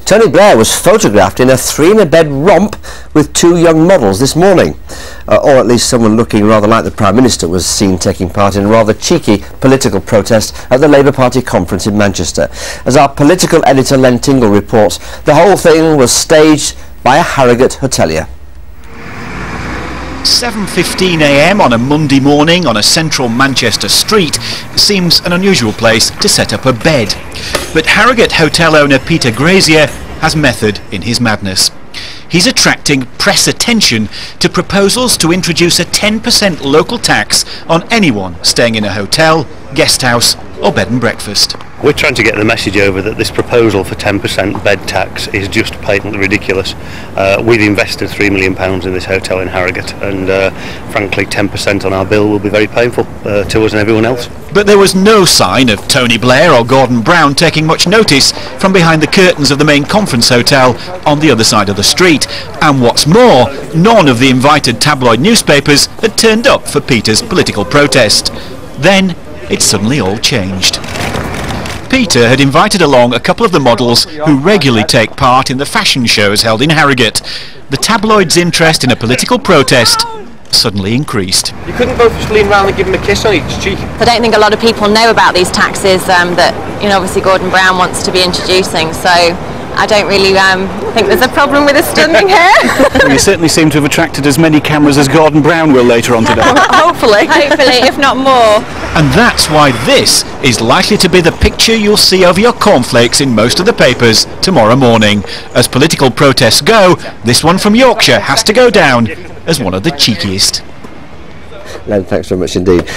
Tony Blair was photographed in a three-in-a-bed romp with two young models this morning. Or at least someone looking rather like the Prime Minister was seen taking part in a rather cheeky political protest at the Labour Party conference in Manchester. As our political editor Len Tingle reports, the whole thing was staged by a Harrogate hotelier. 7:15 a.m. on a Monday morning on a central Manchester street seems an unusual place to set up a bed. But Harrogate hotel owner Peter Grazier has method in his madness. He's attracting press attention to proposals to introduce a 10% local tax on anyone staying in a hotel, guest house or bed and breakfast. We're trying to get the message over that this proposal for 10% bed tax is just patently ridiculous. We've invested £3 million in this hotel in Harrogate, and frankly 10% on our bill will be very painful to us and everyone else. But there was no sign of Tony Blair or Gordon Brown taking much notice from behind the curtains of the main conference hotel on the other side of the street. And what's more, none of the invited tabloid newspapers had turned up for Peter's political protest. Then it suddenly all changed. Peter had invited along a couple of the models who regularly take part in the fashion shows held in Harrogate. The tabloid's interest in a political protest suddenly increased. You couldn't both just lean round and give him a kiss on each cheek? I don't think a lot of people know about these taxes that, obviously Gordon Brown wants to be introducing, so I don't really think there's a problem with us standing here. Well, you certainly seem to have attracted as many cameras as Gordon Brown will later on today. Hopefully, if not more. And that's why this is likely to be the picture you'll see over your cornflakes in most of the papers tomorrow morning. As political protests go, this one from Yorkshire has to go down as one of the cheekiest. Len, thanks very much indeed.